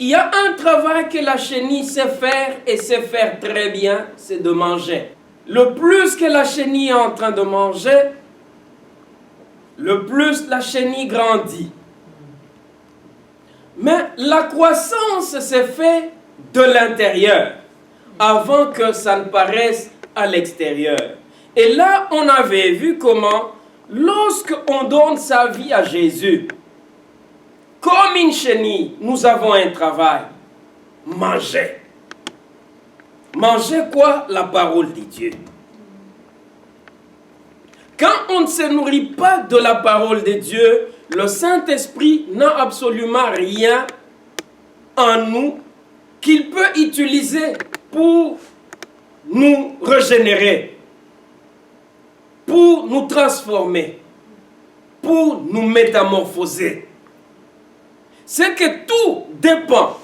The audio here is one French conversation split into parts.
Il y a un travail que la chenille sait faire et sait faire très bien, c'est de manger. Le plus que la chenille est en train de manger, le plus la chenille grandit. Mais la croissance s'est faite de l'intérieur, avant que ça ne paraisse à l'extérieur. Et là, on avait vu comment, lorsqu'on donne sa vie à Jésus, comme une chenille, nous avons un travail. Manger. Manger quoi? La parole de Dieu. Quand on ne se nourrit pas de la parole de Dieu, le Saint-Esprit n'a absolument rien en nous qu'il peut utiliser pour nous régénérer, pour nous transformer, pour nous métamorphoser. C'est que tout dépend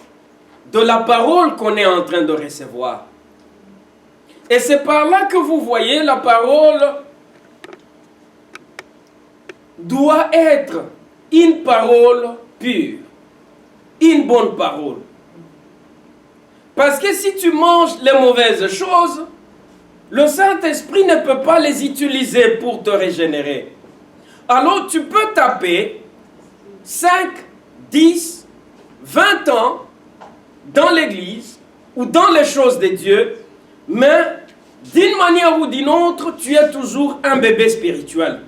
de la parole qu'on est en train de recevoir. Et c'est par là que vous voyez la parole doit être une parole pure, une bonne parole. Parce que si tu manges les mauvaises choses, le Saint-Esprit ne peut pas les utiliser pour te régénérer. Alors tu peux taper 5, 10, 20 ans dans l'église ou dans les choses de Dieu, mais d'une manière ou d'une autre, tu es toujours un bébé spirituel.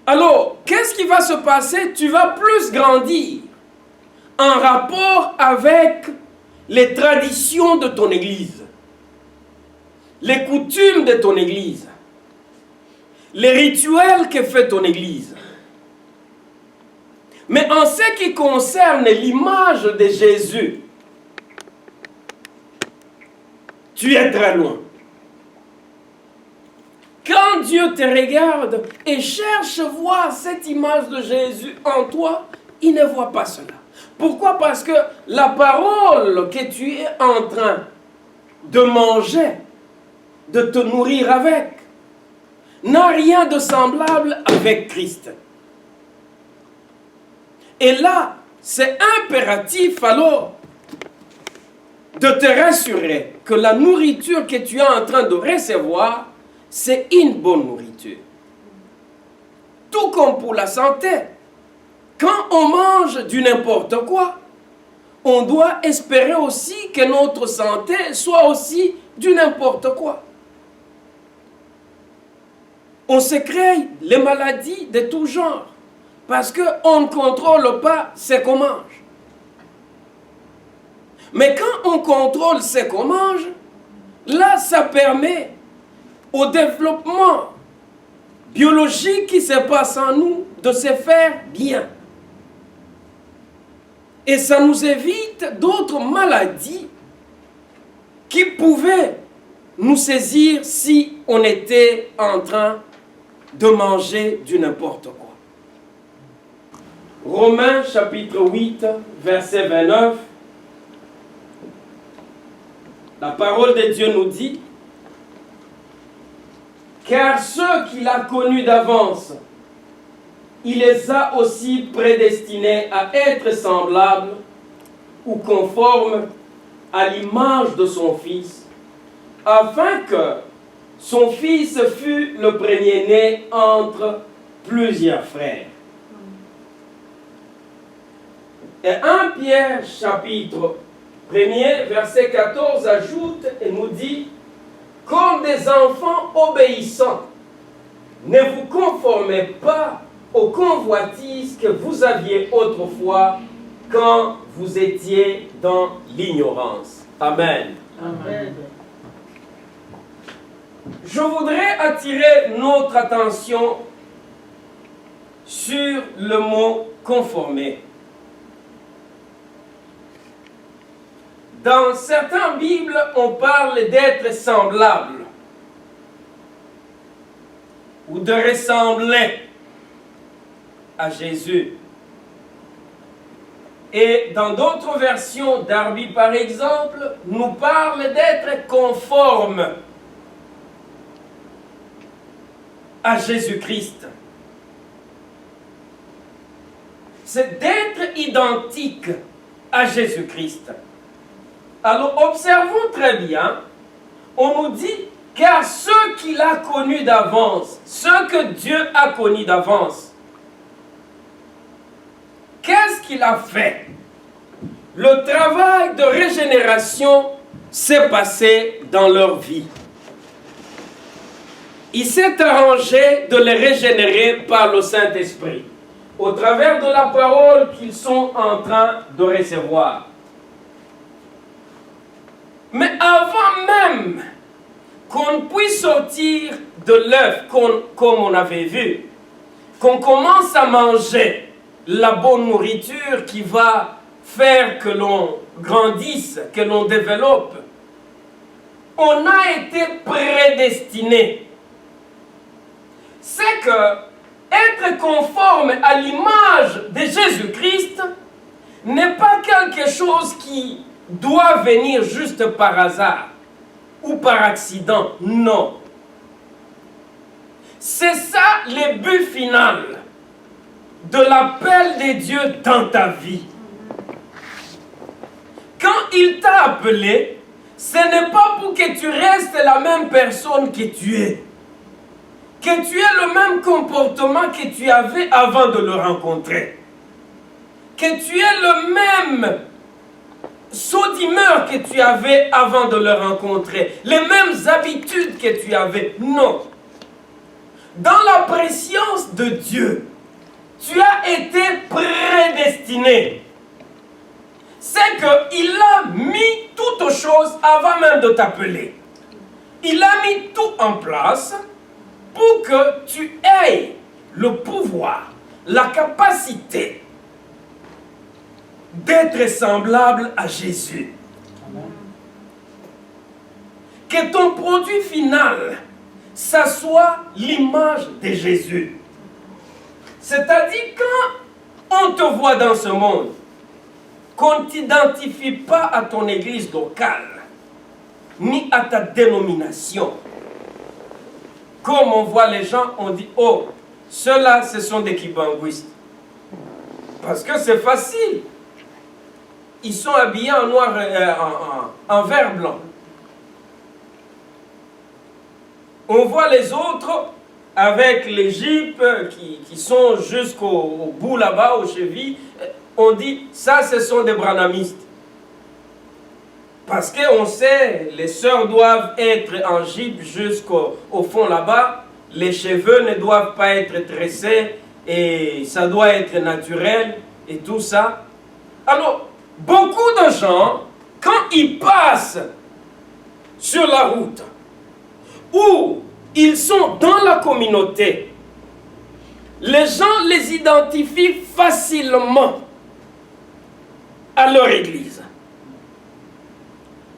Alors, qu'est-ce qui va se passer? Tu vas plus grandir en rapport avec les traditions de ton église, les coutumes de ton église, les rituels que fait ton église. Mais en ce qui concerne l'image de Jésus, tu es très loin. Quand Dieu te regarde et cherche voir cette image de Jésus en toi, il ne voit pas cela. Pourquoi? Parce que la parole que tu es en train de manger, de te nourrir avec, n'a rien de semblable avec Christ. Et là, c'est impératif alors de te rassurer que la nourriture que tu es en train de recevoir, c'est une bonne nourriture. Tout comme pour la santé. Quand on mange du n'importe quoi, on doit espérer aussi que notre santé soit aussi du n'importe quoi. On se crée les maladies de tout genre parce qu'on ne contrôle pas ce qu'on mange. Mais quand on contrôle ce qu'on mange, là, ça permet au développement biologique qui se passe en nous de se faire bien. Et ça nous évite d'autres maladies qui pouvaient nous saisir si on était en train de manger du n'importe quoi. Romains chapitre 8, verset 29. La parole de Dieu nous dit: car ceux qu'il a connus d'avance, il les a aussi prédestinés à être semblables ou conformes à l'image de son Fils, afin que son Fils fût le premier-né entre plusieurs frères. Et 1 Pierre chapitre 1er, verset 14 ajoute et nous dit: comme des enfants obéissants, ne vous conformez pas aux convoitises que vous aviez autrefois quand vous étiez dans l'ignorance. Amen. Amen. Je voudrais attirer notre attention sur le mot conformer. Dans certaines Bibles, on parle d'être semblable ou de ressembler à Jésus. Et dans d'autres versions d'Arby, par exemple, nous parle d'être conforme à Jésus-Christ. c'est d'être identique à Jésus-Christ. Alors observons très bien, on nous dit, car ceux qu'il a connus d'avance, ceux que Dieu a connus d'avance, qu'est-ce qu'il a fait? Le travail de régénération s'est passé dans leur vie. Il s'est arrangé de les régénérer par le Saint-Esprit, au travers de la parole qu'ils sont en train de recevoir. Mais avant même qu'on puisse sortir de l'œuf, comme on avait vu, qu'on commence à manger la bonne nourriture qui va faire que l'on grandisse, que l'on développe, on a été prédestiné. C'est que être conforme à l'image de Jésus-Christ n'est pas quelque chose qui doit venir juste par hasard ou par accident. Non. C'est ça le but final de l'appel de Dieu dans ta vie. Quand il t'a appelé, ce n'est pas pour que tu restes la même personne que tu es. Que tu aies le même comportement que tu avais avant de le rencontrer. Que tu aies le même saut d'humeur que tu avais avant de le rencontrer. Les mêmes habitudes que tu avais. Non. Dans la préscience de Dieu, tu as été prédestiné. C'est qu'il a mis toutes choses avant même de t'appeler. Il a mis tout en place pour que tu aies le pouvoir, la capacité d'être semblable à Jésus. Amen. Que ton produit final, ça soit l'image de Jésus. C'est-à-dire quand on te voit dans ce monde, qu'on ne t'identifie pas à ton église locale, ni à ta dénomination. Comme on voit les gens, on dit, oh, ceux-là, ce sont des kibanguistes. Parce que c'est facile. Ils sont habillés en noir, en vert blanc. On voit les autres avec les jupes qui sont jusqu'au bout là-bas, aux chevilles. On dit, ça, ce sont des branhamistes. Parce qu'on sait, les sœurs doivent être en jupe jusqu'au fond là-bas. Les cheveux ne doivent pas être tressés et ça doit être naturel et tout ça. Alors, beaucoup de gens, quand ils passent sur la route ou ils sont dans la communauté, les gens les identifient facilement à leur église.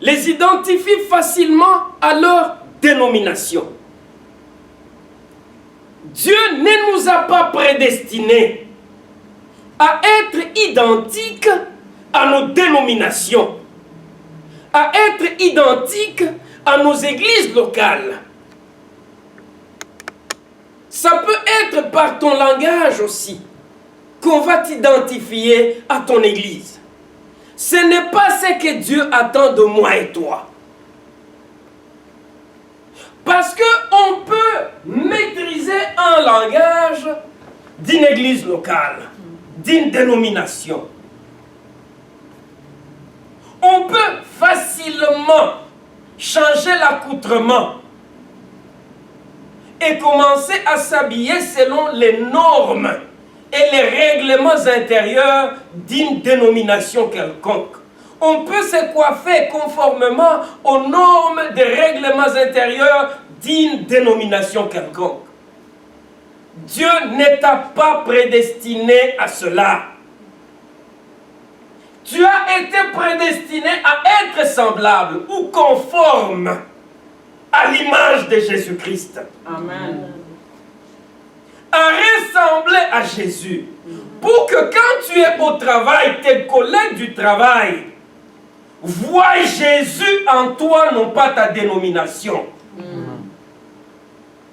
Les identifient facilement à leur dénomination. Dieu ne nous a pas prédestinés à être identiques à nos dénominations, à être identiques à nos églises locales. Ça peut être par ton langage aussi qu'on va t'identifier à ton église. Ce n'est pas ce que Dieu attend de moi et toi. Parce qu'on peut maîtriser un langage d'une église locale, d'une dénomination. On peut facilement changer l'accoutrement et commencer à s'habiller selon les normes et les règlements intérieurs d'une dénomination quelconque. On peut se coiffer conformément aux normes des règlements intérieurs d'une dénomination quelconque. Dieu ne t'a pas prédestiné à cela. Tu as été prédestiné à être semblable ou conforme à l'image de Jésus-Christ. Amen. À ressembler à Jésus. Pour que quand tu es au travail, tes collègues du travail voient Jésus en toi, non pas ta dénomination.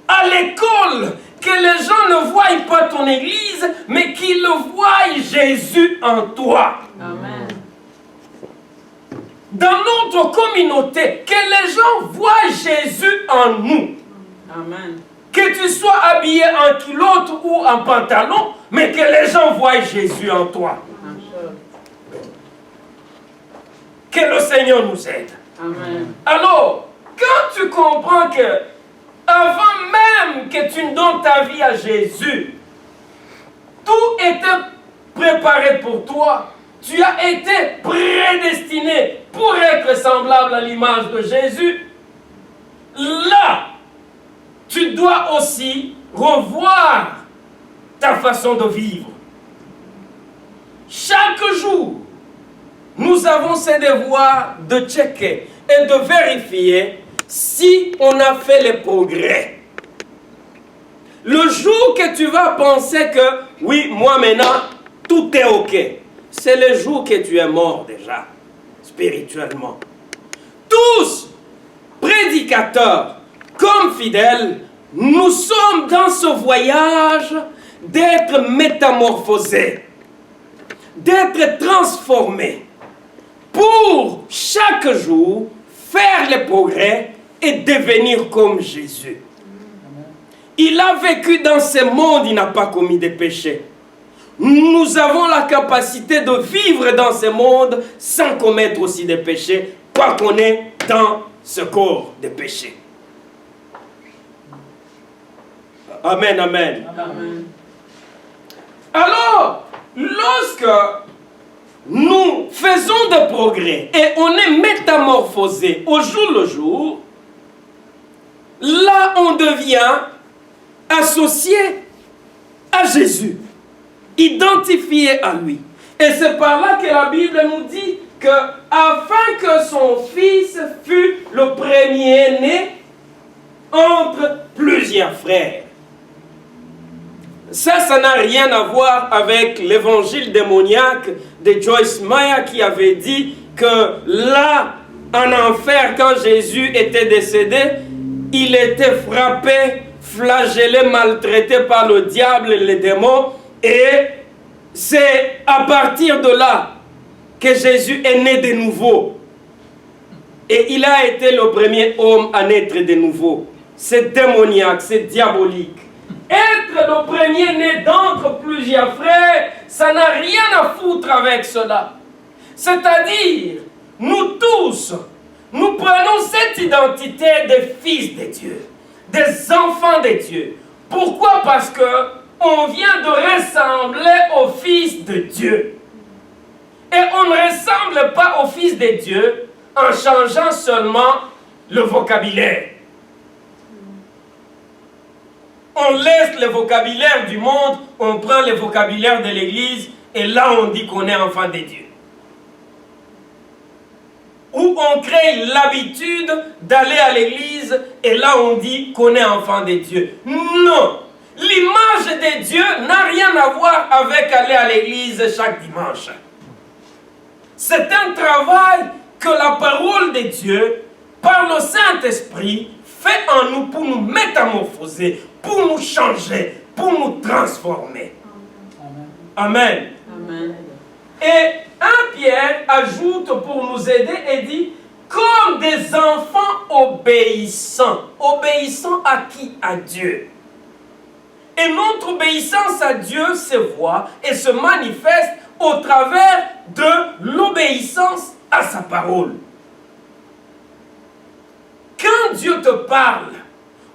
À l'école, que les gens ne voient pas ton église, mais qu'ils le voient Jésus en toi. Amen. Dans notre communauté, que les gens voient Jésus en nous. Amen. Que tu sois habillé en culotte ou en pantalon, mais que les gens voient Jésus en toi. Que le Seigneur nous aide. Amen. Alors, quand tu comprends que, avant même que tu ne donnes ta vie à Jésus, tout était préparé pour toi. Tu as été prédestiné pour être semblable à l'image de Jésus. Là, tu dois aussi revoir ta façon de vivre. Chaque jour, nous avons ce devoir de checker et de vérifier si on a fait les progrès. Le jour que tu vas penser que, oui, moi maintenant, tout est OK, c'est le jour que tu es mort déjà, spirituellement. Tous, prédicateurs comme fidèles, nous sommes dans ce voyage d'être métamorphosés, d'être transformés, pour chaque jour faire les progrès et devenir comme Jésus. Il a vécu dans ce monde, il n'a pas commis de péché. Nous avons la capacité de vivre dans ce monde sans commettre aussi des péchés, quoi qu'on est dans ce corps de péché. Amen, amen. Amen. Alors, lorsque nous faisons des progrès et on est métamorphosé au jour le jour, là on devient associé à Jésus, identifié à lui. Et c'est par là que la Bible nous dit que afin que son fils fût le premier-né entre plusieurs frères. Ça n'a rien à voir avec l'évangile démoniaque de Joyce Meyer qui avait dit que là, en enfer, quand Jésus était décédé, il était frappé, flagellé, maltraité par le diable et les démons. Et c'est à partir de là que Jésus est né de nouveau. Et il a été le premier homme à naître de nouveau. C'est démoniaque, c'est diabolique. Être le premier-né d'entre plusieurs frères, ça n'a rien à foutre avec cela. C'est-à-dire, nous tous, nous prenons cette identité des fils de Dieu, des enfants de Dieu. Pourquoi? Parce que on vient de ressembler au Fils de Dieu. Et on ne ressemble pas au Fils de Dieu en changeant seulement le vocabulaire. On laisse le vocabulaire du monde, on prend le vocabulaire de l'Église et là on dit qu'on est enfant de Dieu. Ou on crée l'habitude d'aller à l'Église et là on dit qu'on est enfant de Dieu. Non! L'image de Dieu n'a rien à voir avec aller à l'Église chaque dimanche. C'est un travail que la parole de Dieu, par le Saint-Esprit, fait en nous pour nous métamorphoser, pour nous changer, pour nous transformer. Amen. Amen. Et 1 Pierre ajoute pour nous aider et dit, comme des enfants obéissants. Obéissants à qui? À Dieu. Et notre obéissance à Dieu se voit et se manifeste au travers de l'obéissance à sa parole. Quand Dieu te parle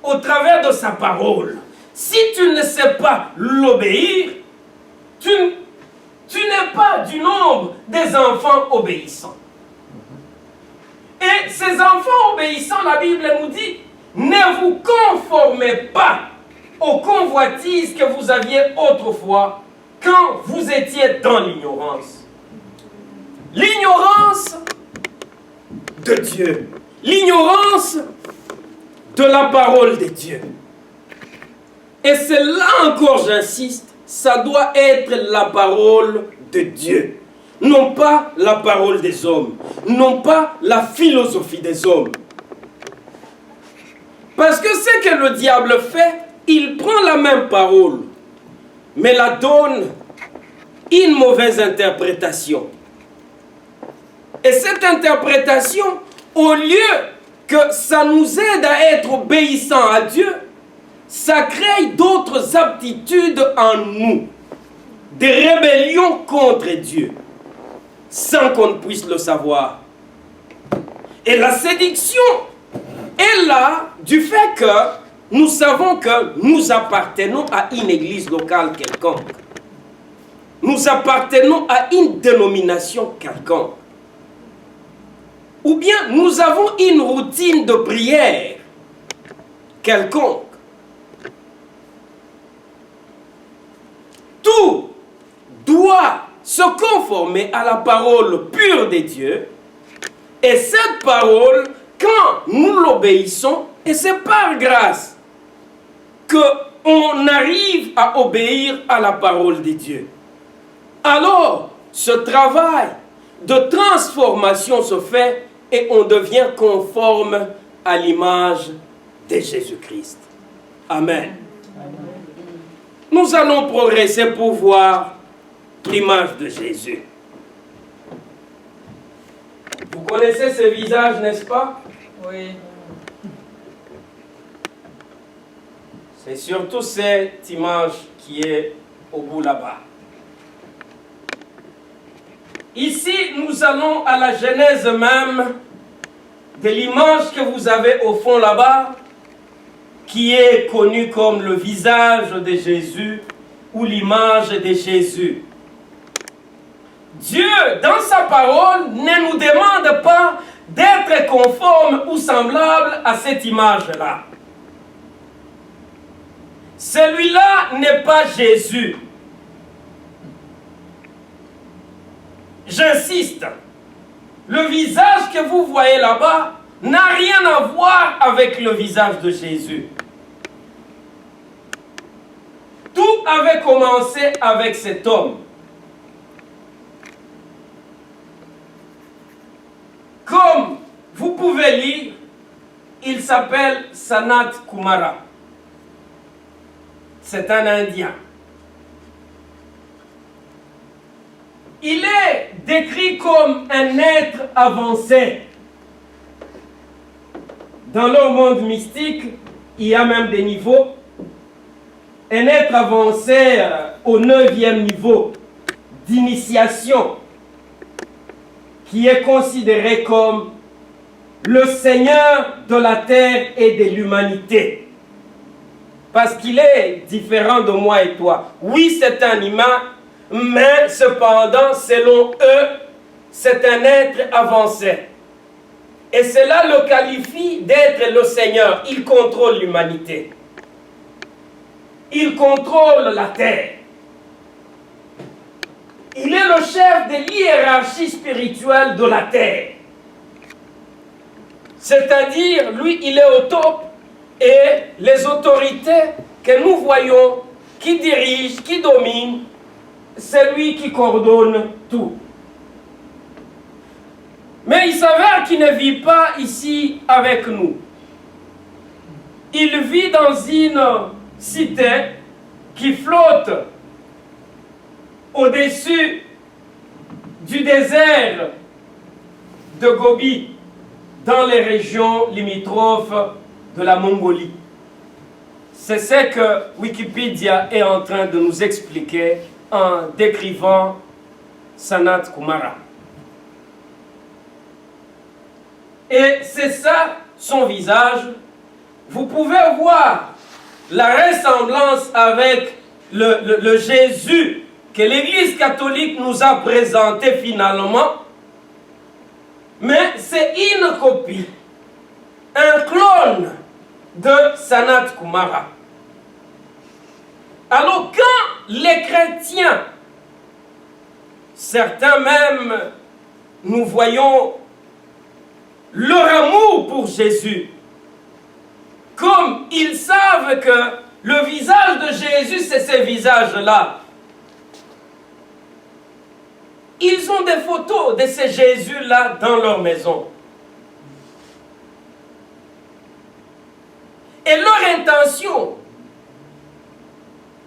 au travers de sa parole, si tu ne sais pas l'obéir, tu n'es pas du nombre des enfants obéissants. Et ces enfants obéissants, la Bible nous dit, ne vous conformez pas aux convoitises que vous aviez autrefois quand vous étiez dans l'ignorance. L'ignorance de Dieu. L'ignorance de la parole de Dieu. Et c'est là encore, j'insiste, ça doit être la parole de Dieu. Non pas la parole des hommes. Non pas la philosophie des hommes. Parce que ce que le diable fait, il prend la même parole, mais la donne une mauvaise interprétation. Et cette interprétation, au lieu que ça nous aide à être obéissants à Dieu, ça crée d'autres aptitudes en nous, des rébellions contre Dieu, sans qu'on puisse le savoir. Et la séduction est là du fait que nous savons que nous appartenons à une église locale quelconque. Nous appartenons à une dénomination quelconque. Ou bien nous avons une routine de prière quelconque. Tout doit se conformer à la parole pure de Dieu. Et cette parole, quand nous l'obéissons, et c'est par grâce qu'on arrive à obéir à la parole de Dieu. Alors, ce travail de transformation se fait et on devient conforme à l'image de Jésus-Christ. Amen. Nous allons progresser pour voir l'image de Jésus. Vous connaissez ce visage, n'est-ce pas? Oui. C'est surtout cette image qui est au bout là-bas. Ici, nous allons à la genèse même de l'image que vous avez au fond là-bas, qui est connue comme le visage de Jésus ou l'image de Jésus. Dieu, dans sa parole, ne nous demande pas d'être conforme ou semblable à cette image-là. Celui-là n'est pas Jésus. J'insiste, le visage que vous voyez là-bas n'a rien à voir avec le visage de Jésus. Tout avait commencé avec cet homme. Comme vous pouvez lire, il s'appelle Sanat Kumara. C'est un Indien. Il est décrit comme un être avancé. Dans leur monde mystique, il y a même des niveaux. Un être avancé au 9e niveau d'initiation, qui est considéré comme le Seigneur de la terre et de l'humanité. Parce qu'il est différent de moi et toi. Oui, c'est un humain, mais cependant, selon eux, c'est un être avancé. Et cela le qualifie d'être le Seigneur. Il contrôle l'humanité. Il contrôle la terre. Il est le chef de l'hiérarchie spirituelle de la terre. C'est-à-dire, lui, il est au top. Et les autorités que nous voyons, qui dirigent, qui dominent, c'est lui qui coordonne tout. Mais il s'avère qu'il ne vit pas ici avec nous. Il vit dans une cité qui flotte au-dessus du désert de Gobi, dans les régions limitrophes de la Mongolie. C'est ce que Wikipédia est en train de nous expliquer en décrivant Sanat Kumara. Et c'est ça son visage. Vous pouvez voir la ressemblance avec le Jésus que l'Église catholique nous a présenté finalement. Mais c'est une copie, un clone de Sanat Kumara. Alors quand les chrétiens, certains même, nous voyons leur amour pour Jésus, comme ils savent que le visage de Jésus, c'est ce visage-là, ils ont des photos de ce Jésus-là dans leur maison. Et leur intention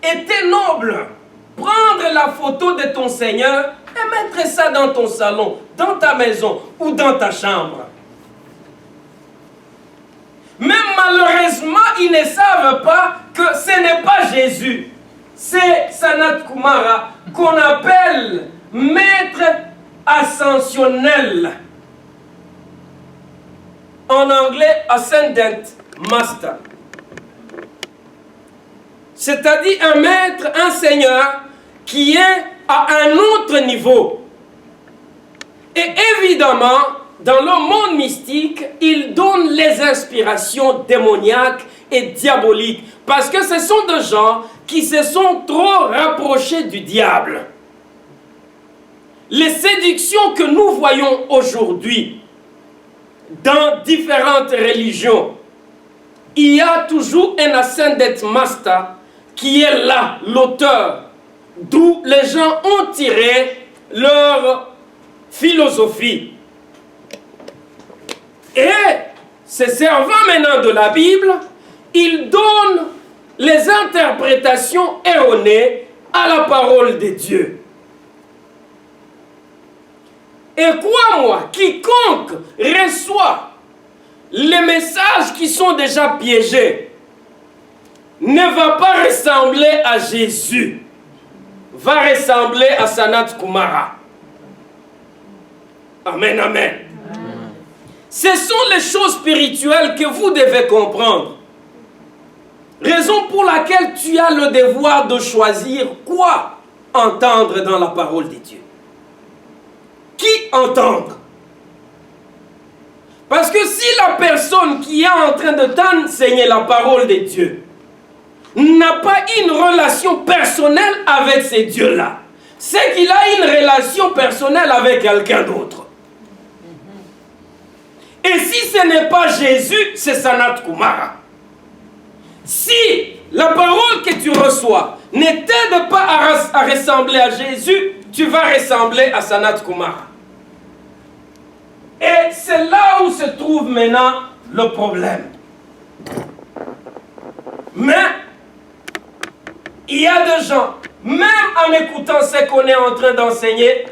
était noble. Prendre la photo de ton Seigneur et mettre ça dans ton salon, dans ta maison ou dans ta chambre. Mais malheureusement, ils ne savent pas que ce n'est pas Jésus. C'est Sanat Kumara qu'on appelle maître ascensionnel. En anglais, Ascendant Master. C'est-à-dire un maître, un seigneur qui est à un autre niveau. Et évidemment, dans le monde mystique, il donne les inspirations démoniaques et diaboliques. Parce que ce sont des gens qui se sont trop rapprochés du diable. Les séductions que nous voyons aujourd'hui dans différentes religions, il y a toujours un Ascendant Master qui est là, l'auteur, d'où les gens ont tiré leur philosophie. Et, se servant maintenant de la Bible, ils donnent les interprétations erronées à la parole de Dieu. Et crois-moi, quiconque reçoit les messages qui sont déjà piégés ne va pas ressembler à Jésus, va ressembler à Sanat Kumara. Amen, amen. Ce sont les choses spirituelles que vous devez comprendre. Raison pour laquelle tu as le devoir de choisir quoi entendre dans la parole de Dieu. Qui entendre? Parce que si la personne qui est en train de t'enseigner la parole de Dieu n'a pas une relation personnelle avec ces dieux-là, c'est qu'il a une relation personnelle avec quelqu'un d'autre. Et si ce n'est pas Jésus, c'est Sanat Kumara. Si la parole que tu reçois ne t'aide pas à ressembler à Jésus, tu vas ressembler à Sanat Kumara. Et c'est là où se trouve maintenant le problème. Mais il y a des gens, même en écoutant ce qu'on est en train d'enseigner,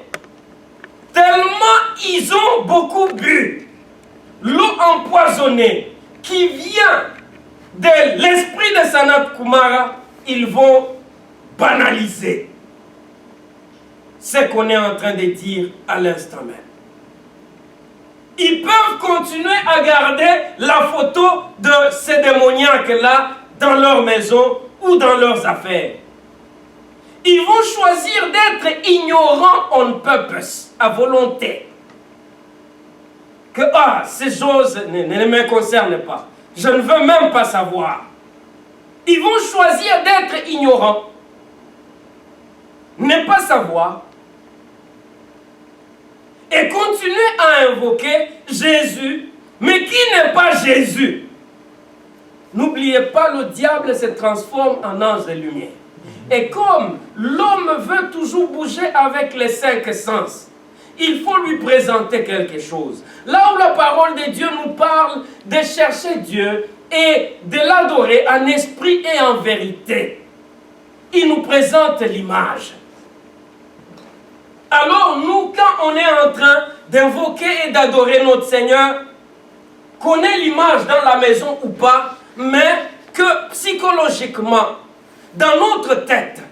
tellement ils ont beaucoup bu l'eau empoisonnée qui vient de l'esprit de Sanat Kumara, ils vont banaliser ce qu'on est en train de dire à l'instant même. Ils peuvent continuer à garder la photo de ces démoniaques-là dans leur maison ou dans leurs affaires. Ils vont choisir d'être ignorants on purpose, à volonté. Que ces choses ne me concernent pas. Je ne veux même pas savoir. Ils vont choisir d'être ignorants. Ne pas savoir. Et continuer à invoquer Jésus, mais qui n'est pas Jésus. N'oubliez pas, le diable se transforme en ange de lumière. Et comme l'homme veut toujours bouger avec les 5 sens, il faut lui présenter quelque chose. Là où la parole de Dieu nous parle de chercher Dieu et de l'adorer en esprit et en vérité, il nous présente l'image. Alors nous, quand on est en train d'invoquer et d'adorer notre Seigneur, qu'on ait l'image dans la maison ou pas, mais que psychologiquement, dans notre tête,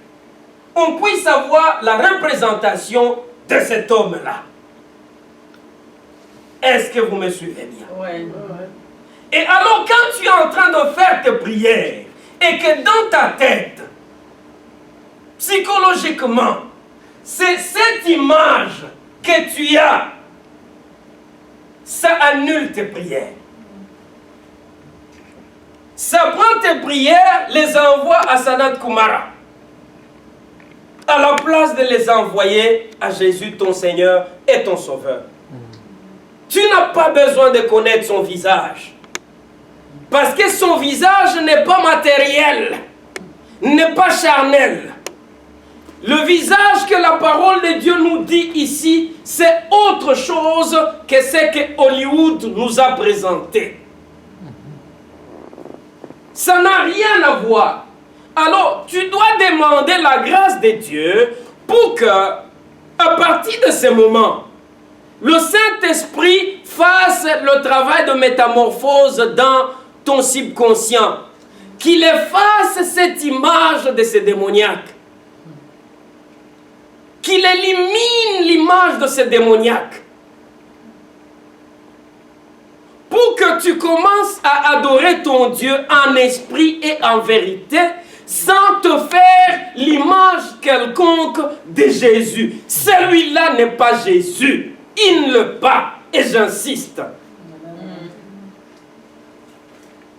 on puisse avoir la représentation de cet homme-là. Est-ce que vous me suivez bien? Ouais. Et alors, quand tu es en train de faire tes prières, et que dans ta tête, psychologiquement, c'est cette image que tu as, ça annule tes prières. Ça prend tes prières, les envoie à Sanat Kumara, à la place de les envoyer à Jésus, ton Seigneur et ton Sauveur. Tu n'as pas besoin de connaître son visage. Parce que son visage n'est pas matériel, n'est pas charnel. Le visage que la parole de Dieu nous dit ici, c'est autre chose que ce que Hollywood nous a présenté. Ça n'a rien à voir. Alors, tu dois demander la grâce de Dieu pour que, à partir de ce moment, le Saint-Esprit fasse le travail de métamorphose dans ton subconscient. Qu'il efface cette image de ce démoniaque. Qu'il élimine l'image de ce démoniaque. Pour que tu commences à adorer ton Dieu en esprit et en vérité, sans te faire l'image quelconque de Jésus. Celui-là n'est pas Jésus. Il ne l'est pas. Et j'insiste.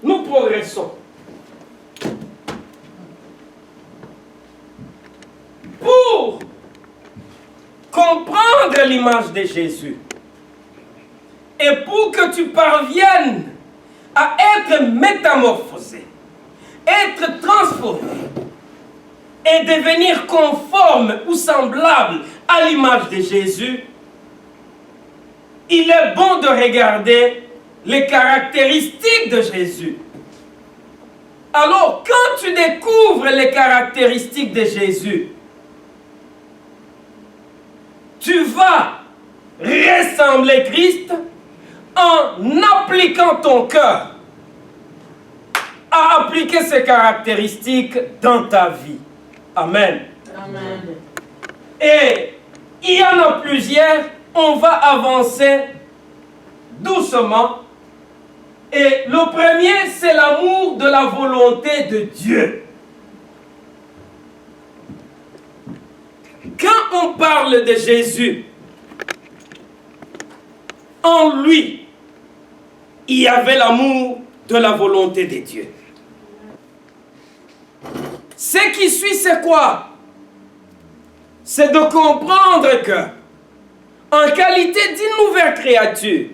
Nous progressons. Pour comprendre l'image de Jésus et pour que tu parviennes à être métamorphosé, être transformé et devenir conforme ou semblable à l'image de Jésus, il est bon de regarder les caractéristiques de Jésus. Alors, quand tu découvres les caractéristiques de Jésus, tu vas ressembler Christ en appliquant ton cœur à appliquer ces caractéristiques dans ta vie. Amen. Amen. Et il y en a plusieurs, on va avancer doucement. Et le premier, c'est l'amour de la volonté de Dieu. Quand on parle de Jésus, en lui, il y avait l'amour de la volonté de Dieu. Ce qui suit, c'est quoi? C'est de comprendre que, en qualité d'une nouvelle créature,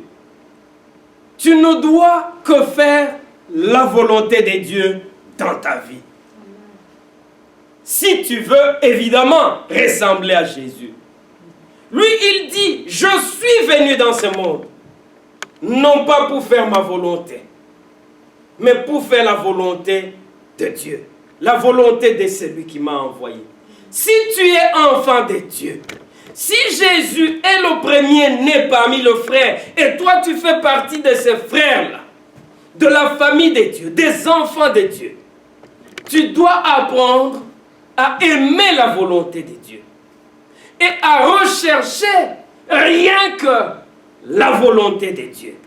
tu ne dois que faire la volonté de Dieu dans ta vie. Si tu veux, évidemment, ressembler à Jésus. Lui, il dit, je suis venu dans ce monde, non pas pour faire ma volonté, mais pour faire la volonté de Dieu, la volonté de celui qui m'a envoyé. Si tu es enfant de Dieu, si Jésus est le premier-né parmi les frères, et toi tu fais partie de ces frères-là, de la famille de Dieu, des enfants de Dieu, tu dois apprendre à aimer la volonté de Dieu et à rechercher rien que la volonté de Dieu.